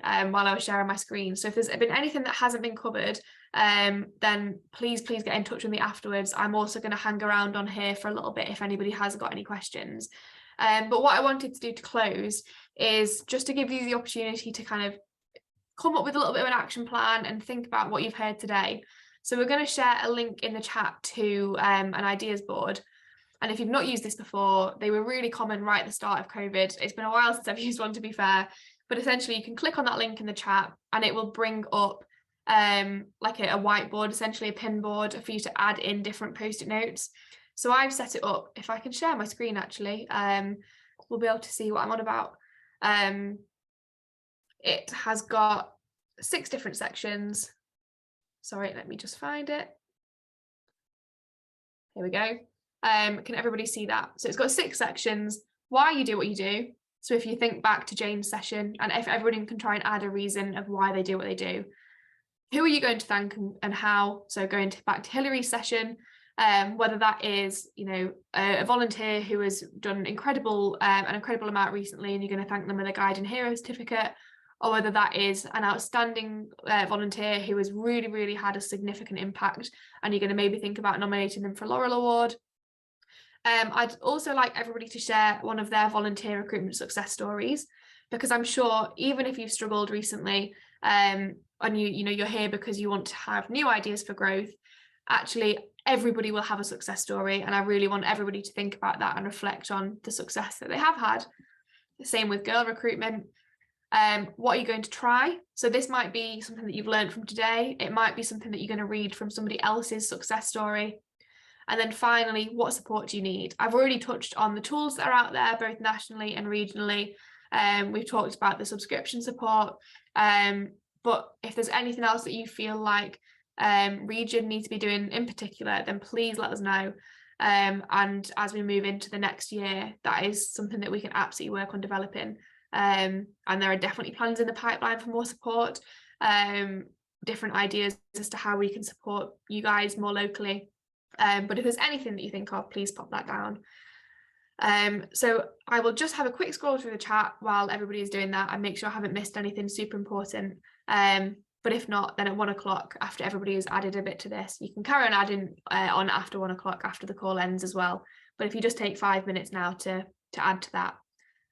while I was sharing my screen. So if there's been anything that hasn't been covered, then please get in touch with me afterwards. I'm also going to hang around on here for a little bit if anybody has got any questions. But what I wanted to do to close is just to give you the opportunity to kind of come up with a little bit of an action plan and think about what you've heard today. So we're going to share a link in the chat to an ideas board. And if you've not used this before, they were really common right at the start of COVID. It's been a while since I've used one, to be fair. But essentially, you can click on that link in the chat and it will bring up like a whiteboard, essentially a pin board for you to add in different post-it notes. So I've set it up. If I can share my screen, actually, we'll be able to see what I'm on about. It has got 6 different sections. Sorry, let me just find it. Here we go. Can everybody see that? So it's got 6 sections. Why you do what you do. So if you think back to Jane's session, and if everyone can try and add a reason of why they do what they do. Who are you going to thank and how? So going back to Hillary's session, whether that is, you know, a volunteer who has done an incredible amount recently and you're going to thank them with a Guide and Hero certificate, or whether that is an outstanding volunteer who has really had a significant impact and you're going to maybe think about nominating them for a Laurel Award. I'd also like everybody to share one of their volunteer recruitment success stories, because I'm sure even if you've struggled recently and you're here because you want to have new ideas for growth, actually everybody will have a success story, and I really want everybody to think about that and reflect on the success that they have had. The same with girl recruitment. What are you going to try? So this might be something that you've learned from today. It might be something that you're going to read from somebody else's success story. And then finally, what support do you need? I've already touched on the tools that are out there, both nationally and regionally. We've talked about the subscription support. But if there's anything else that you feel like region needs to be doing in particular, then please let us know. And as we move into the next year, that is something that we can absolutely work on developing. And there are definitely plans in the pipeline for more support, different ideas as to how we can support you guys more locally. But if there's anything that you think of, please pop that down. So I will just have a quick scroll through the chat while everybody is doing that and make sure I haven't missed anything super important. But if not, then at 1 o'clock, after everybody has added a bit to this, you can carry on adding on after 1 o'clock, after the call ends as well. But if you just take 5 minutes now to add to that,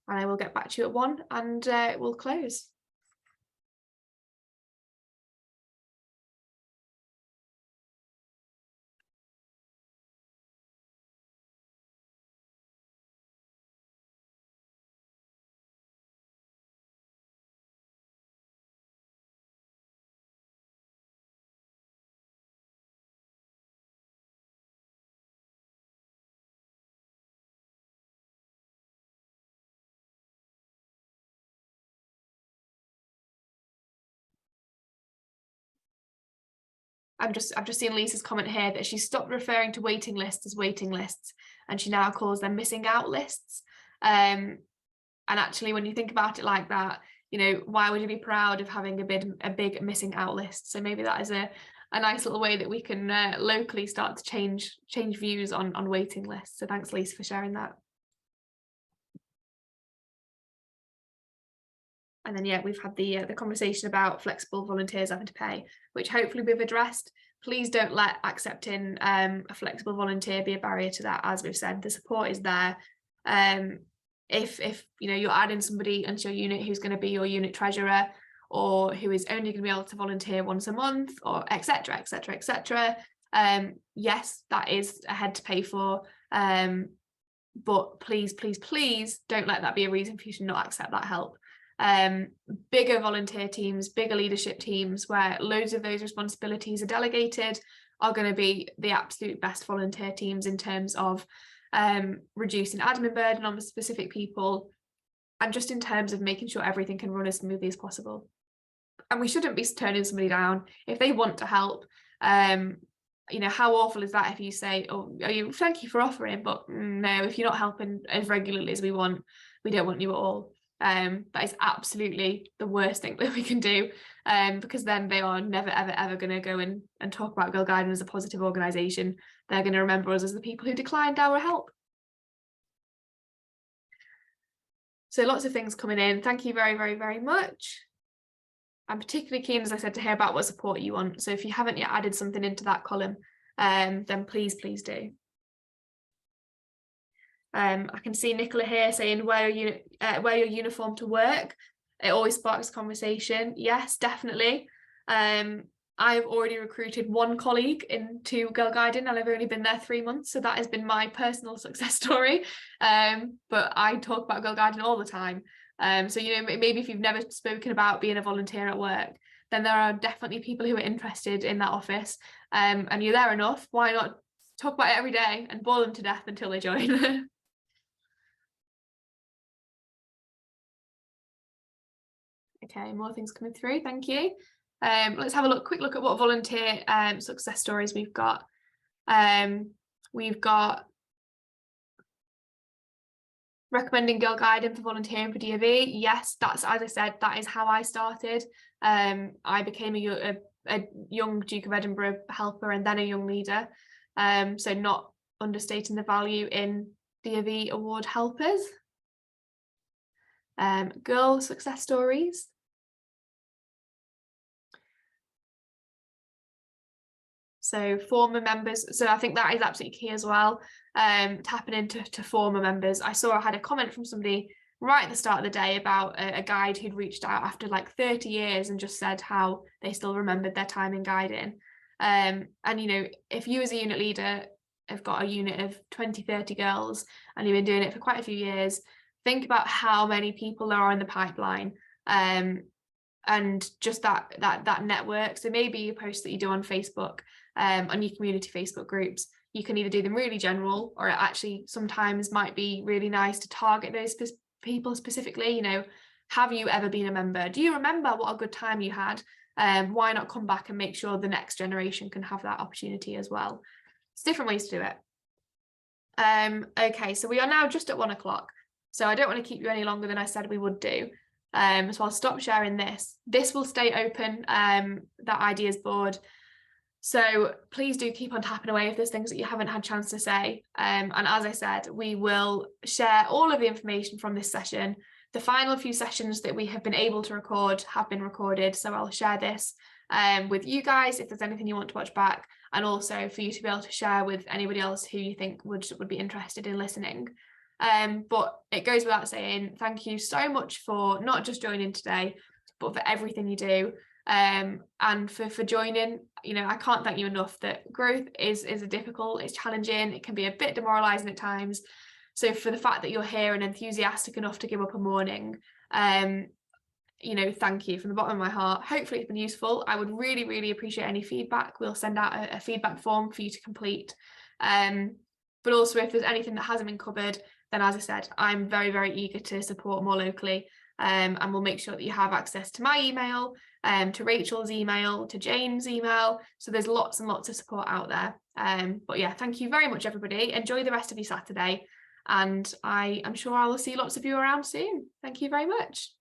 and I will get back to you at 1 and we'll close. I've just seen Lisa's comment here that she stopped referring to waiting lists as waiting lists, and she now calls them missing out lists. And actually, when you think about it like that, you know, why would you be proud of having a big missing out list? So maybe that is a nice little way that we can locally start to change views on waiting lists. So thanks, Lisa, for sharing that. And then, yeah, we've had the conversation about flexible volunteers having to pay, which hopefully we've addressed. Please don't let accepting a flexible volunteer be a barrier to that. As we've said, the support is there. If you know, you're adding somebody into your unit who's going to be your unit treasurer, or who is only going to be able to volunteer once a month, or etc., etc., etc. Yes, that is a head to pay for. But please don't let that be a reason for you to not accept that help. Bigger volunteer teams, bigger leadership teams where loads of those responsibilities are delegated are going to be the absolute best volunteer teams in terms of reducing admin burden on the specific people, and just in terms of making sure everything can run as smoothly as possible. And we shouldn't be turning somebody down if they want to help. You know, how awful is that if you say, oh, thank you for offering, but no, if you're not helping as regularly as we want, we don't want you at all. That is absolutely the worst thing that we can do, because then they are never ever going to go and talk about Girl Guiding as a positive organisation. They're going to remember us as the people who declined our help. So lots of things coming in. Thank you very much. I'm particularly keen, as I said, to hear about what support you want. So if you haven't yet added something into that column, then please do. I can see Nicola here saying, wear your uniform to work. It always sparks conversation. Yes, definitely. I've already recruited one colleague into Girl Guiding, and I've only been there 3 months, so that has been my personal success story. But I talk about Girl Guiding all the time. So, you know, maybe if you've never spoken about being a volunteer at work, then there are definitely people who are interested in that office, and you're there enough. Why not talk about it every day and bore them to death until they join? Okay, more things coming through. Thank you. Let's have a quick look at what volunteer success stories we've got. We've got recommending Girl Guiding for volunteering for DofE. Yes, that's, as I said, that is how I started. I became a young Duke of Edinburgh helper and then a young leader. So not understating the value in DofE award helpers. Girl success stories. So former members, so I think that is absolutely key as well. Tapping into former members. I had a comment from somebody right at the start of the day about a guide who'd reached out after like 30 years and just said how they still remembered their time in guiding. And you know, if you as a unit leader have got a unit of 20, 30 girls and you've been doing it for quite a few years, think about how many people there are in the pipeline. And just that network. So maybe you post that you do on Facebook, on your community Facebook groups, you can either do them really general, or it actually sometimes might be really nice to target those people specifically. You know, have you ever been a member? Do you remember what a good time you had? Why not come back and make sure the next generation can have that opportunity as well? It's different ways to do it. Okay, so we are now just at 1 o'clock. So I don't want to keep you any longer than I said we would do. So I'll stop sharing this. This will stay open, that ideas board. So please do keep on tapping away if there's things that you haven't had a chance to say. And as I said, we will share all of the information from this session. The final few sessions that we have been able to record have been recorded. So I'll share this with you guys if there's anything you want to watch back, and also for you to be able to share with anybody else who you think would be interested in listening. But it goes without saying, thank you so much for not just joining today, but for everything you do, and for joining. You know, I can't thank you enough that growth is difficult, it's challenging, it can be a bit demoralizing at times. So for the fact that you're here and enthusiastic enough to give up a morning, you know, thank you from the bottom of my heart. Hopefully it's been useful. I would really appreciate any feedback. We'll send out a feedback form for you to complete. But also if there's anything that hasn't been covered, then as I said, I'm very eager to support more locally, and we'll make sure that you have access to my email, to Rachel's email, to Jane's email. So there's lots and lots of support out there. But yeah, thank you very much, everybody. Enjoy the rest of your Saturday, and I'm sure I will see lots of you around soon. Thank you very much.